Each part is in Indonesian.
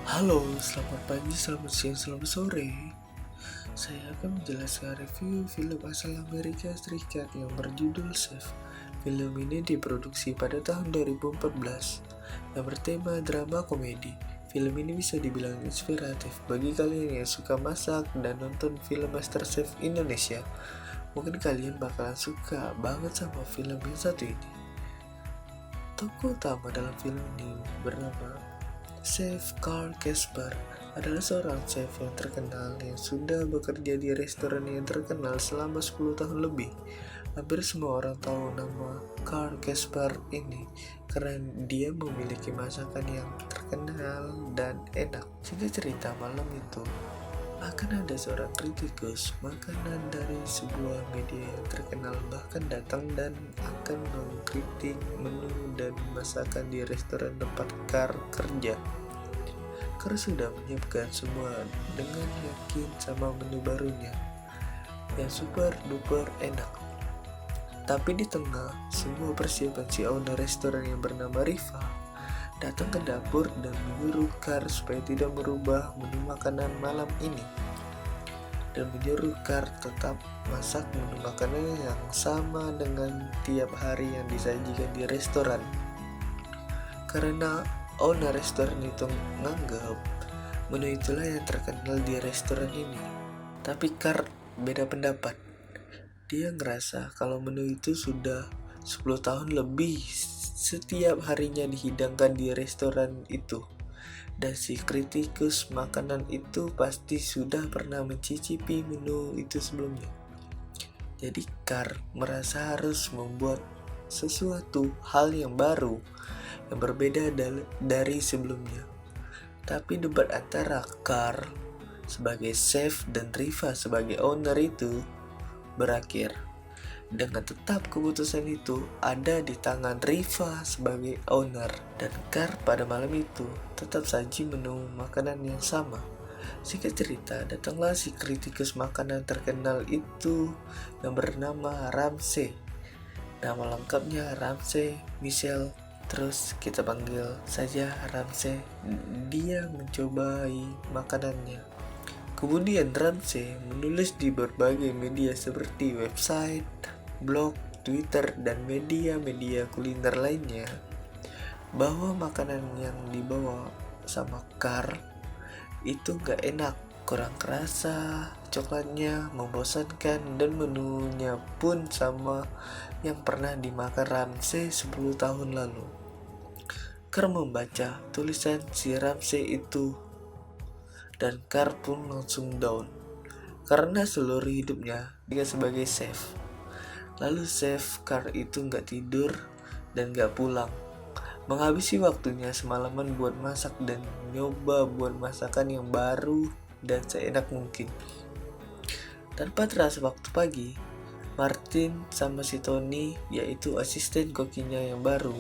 Halo, selamat pagi, selamat siang, selamat sore. Saya akan menjelaskan review film asal Amerika Serikat yang berjudul Chef. Film ini diproduksi pada tahun 2014 yang bertema drama komedi. Film ini bisa dibilang inspiratif bagi kalian yang suka masak dan nonton film MasterChef Indonesia. Mungkin kalian bakalan suka banget sama film yang satu ini. Tokoh utama dalam film ini bernama Chef Carl Casper adalah seorang chef yang terkenal yang sudah bekerja di restoran yang terkenal selama 10 tahun lebih. Hampir semua orang tahu nama Carl Casper ini karena dia memiliki masakan yang terkenal dan enak. Singkat cerita, malam itu akan ada seorang kritikus makanan dari sebuah media yang terkenal bahkan datang dan akan mengkritik menu dan masakan di restoran tempat Carl kerja. Carl sudah menyiapkan semua dengan yakin sama menu barunya yang super duper enak. Tapi di tengah semua persiapan, si owner restoran yang bernama Riva datang ke dapur dan menyuruh Carl supaya tidak merubah menu makanan malam ini dan menyuruh Carl tetap masak menu makanan yang sama dengan tiap hari yang disajikan di restoran. Karena owner restoran itu menganggap menu itulah yang terkenal di restoran ini. Tapi Carl beda pendapat. Dia ngerasa kalau menu itu sudah 10 tahun lebih setiap harinya dihidangkan di restoran itu. Dan si kritikus makanan itu pasti sudah pernah mencicipi menu itu sebelumnya. Jadi Carl merasa harus membuat sesuatu hal yang baru yang berbeda dari sebelumnya. Tapi debat antara Carl sebagai chef dan Riva sebagai owner itu berakhir. Dengan tetap keputusan itu ada di tangan Riva sebagai owner dan Carl pada malam itu tetap saji menu makanan yang sama. Singkat cerita, datanglah si kritikus makanan terkenal itu yang bernama Ramsay. Nama lengkapnya Ramsay Michel, terus kita panggil saja Ramsay. Dia mencobai makanannya. Kemudian Ramsay menulis di berbagai media seperti website, blog, Twitter, dan media-media kuliner lainnya bahwa makanan yang dibawa sama Carl itu gak enak, kurang kerasa, coklatnya membosankan, dan menunya pun sama yang pernah dimakan Ramsay 10 tahun lalu. Carl membaca tulisan si Ramsay itu dan Carl pun langsung down karena seluruh hidupnya dia sebagai chef. Lalu chef Carl itu gak tidur dan gak pulang, menghabisi waktunya semalaman buat masak dan nyoba buat masakan yang baru dan seenak mungkin. Tanpa terasa waktu pagi, Martin sama si Tony, yaitu asisten kokinya yang baru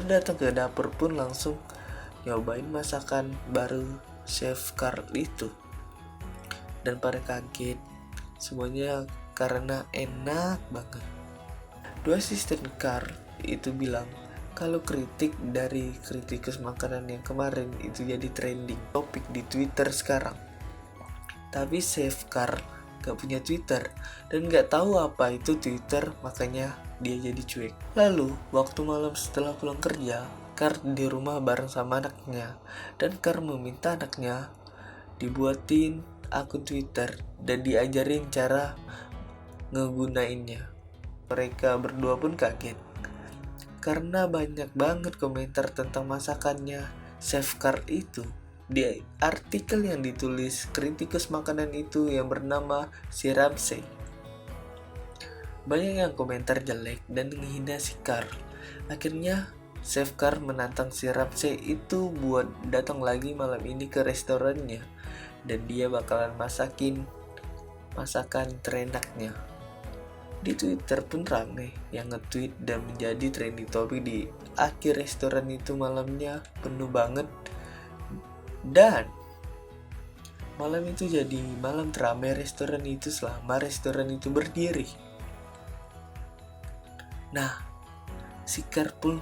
datang ke dapur pun langsung nyobain masakan baru chef Carl itu. Dan pada kaget semuanya karena enak banget. Dua asisten Carl itu bilang kalau kritik dari kritikus makanan yang kemarin itu jadi trending topik di Twitter sekarang. Tapi chef Carl gak punya Twitter dan gak tahu apa itu Twitter, makanya dia jadi cuek. Lalu waktu malam setelah pulang kerja, Carl di rumah bareng sama anaknya dan Carl meminta anaknya dibuatin akun Twitter dan diajarin cara ngegunainnya. Mereka berdua pun kaget karena banyak banget komentar tentang masakannya Chef Carl itu. Di artikel yang ditulis kritikus makanan itu yang bernama si Ramsay, banyak yang komentar jelek dan menghina si Carl. Akhirnya Chef Carl menantang si Ramsay itu buat datang lagi malam ini ke restorannya dan dia bakalan masakin masakan terenaknya. Di Twitter pun rame yang nge-tweet dan menjadi trending topik di akhir restoran itu malamnya penuh banget. Dan malam itu jadi malam teramai restoran itu selama restoran itu berdiri. Nah, si Carl pun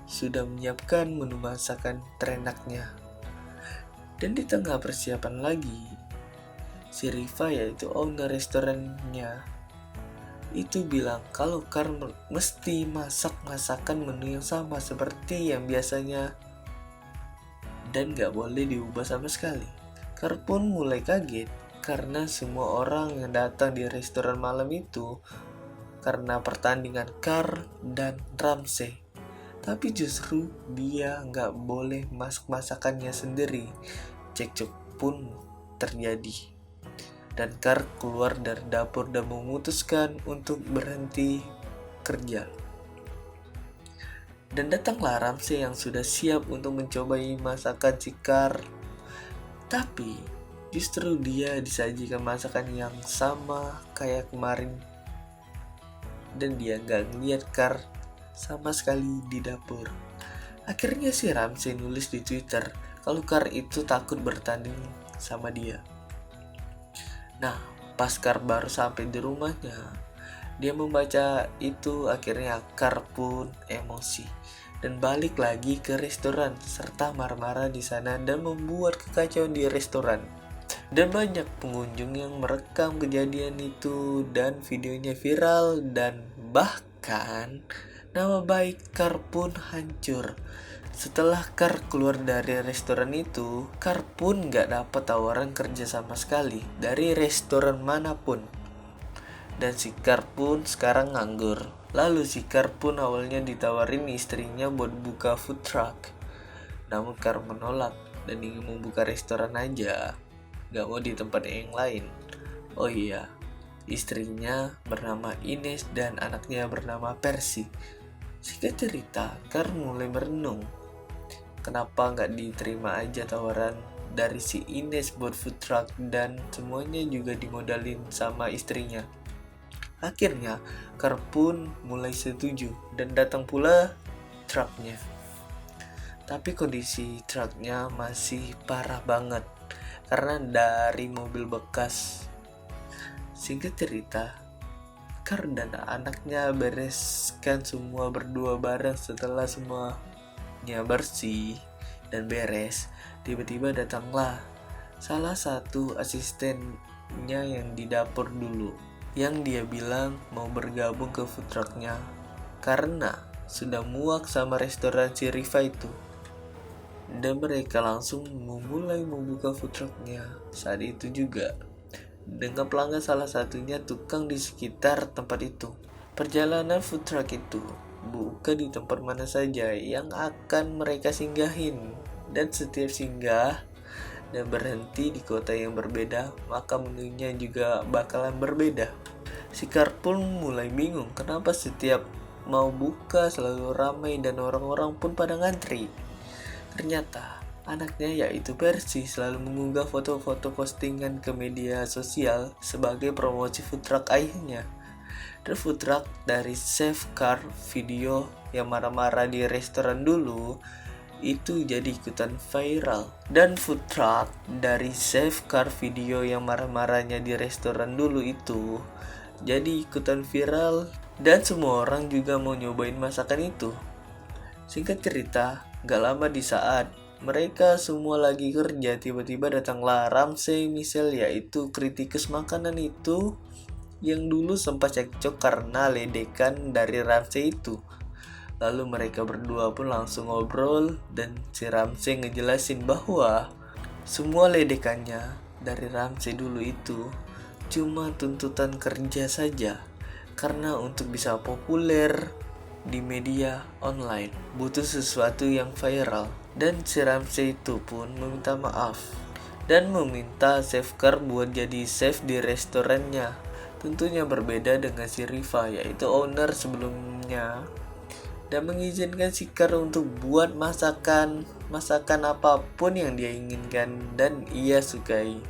sudah menyiapkan menu masakan terenaknya. Dan di tengah persiapan lagi, si Riva yaitu owner restorannya itu bilang kalau Carl mesti masak masakan menu yang sama seperti yang biasanya dan gak boleh diubah sama sekali. Carl pun mulai kaget karena semua orang yang datang di restoran malam itu karena pertandingan Carl dan Ramsay. Tapi justru dia gak boleh masak masakannya sendiri. Cekcok pun terjadi. Dan Carl keluar dari dapur dan memutuskan untuk berhenti kerja. Dan datanglah Ramsay yang sudah siap untuk mencobai masakan si Carl. Tapi justru dia disajikan masakan yang sama kayak kemarin. Dan dia gak ngeliat Carl sama sekali di dapur. Akhirnya si Ramsay nulis di Twitter kalau Carl itu takut bertanding sama dia. Nah, pas Carl baru sampai di rumahnya, dia membaca itu, akhirnya Carl pun emosi dan balik lagi ke restoran serta marah-marah di sana dan membuat kekacauan di restoran. Dan banyak pengunjung yang merekam kejadian itu dan videonya viral dan bahkan nama baik Carl pun hancur. Setelah Carl keluar dari restoran itu, Carl pun gak dapat tawaran kerja sama sekali dari restoran manapun. Dan si Carl pun sekarang nganggur. Lalu si Carl pun awalnya ditawarin istrinya buat buka food truck. Namun Carl menolak dan ingin membuka restoran aja, gak mau di tempat yang lain. Oh iya, istrinya bernama Ines dan anaknya bernama Percy. Singkat cerita, Carl mulai merenung. Kenapa nggak diterima aja tawaran dari si Ines buat food truck dan semuanya juga dimodalin sama istrinya. Akhirnya Carl pun mulai setuju dan datang pula truknya. Tapi kondisi truknya masih parah banget karena dari mobil bekas. Singkat cerita, Carl dan anaknya bereskan semua berdua bareng. Setelah semuanya bersih dan beres, tiba-tiba datanglah salah satu asistennya yang di dapur dulu, yang dia bilang mau bergabung ke food trucknya karena sudah muak sama restoran si Riva itu. Dan mereka langsung memulai membuka food trucknya saat itu juga, dengan pelanggan salah satunya tukang di sekitar tempat itu. Perjalanan food truck itu buka di tempat mana saja yang akan mereka singgahin, dan setiap singgah dan berhenti di kota yang berbeda, maka menunya juga bakalan berbeda. Si Carl pun mulai bingung kenapa setiap mau buka selalu ramai dan orang-orang pun pada ngantri. Ternyata anaknya yaitu Percy selalu mengunggah foto-foto postingan ke media sosial sebagai promosi food truck ayahnya. Dan food truck dari Chef Carl video yang marah-marah di restoran dulu itu jadi ikutan viral. Dan food truck dari Chef Carl video yang marah-marahnya di restoran dulu itu jadi ikutan viral dan semua orang juga mau nyobain masakan itu. Singkat cerita, gak lama di saat mereka semua lagi kerja, tiba-tiba datanglah Ramsay Michel, yaitu kritikus makanan itu yang dulu sempat cekcok karena ledekan dari Ramsay itu. Lalu mereka berdua pun langsung ngobrol dan si Ramsay ngejelasin bahwa semua ledekannya dari Ramsay dulu itu cuma tuntutan kerja saja, karena untuk bisa populer di media online butuh sesuatu yang viral. Dan si Ramsay itu pun meminta maaf dan meminta Chef Carl buat jadi chef di restorannya. Tentunya berbeda dengan si Riva, yaitu owner sebelumnya, dan mengizinkan si Carl untuk buat masakan apapun yang dia inginkan dan ia sukai.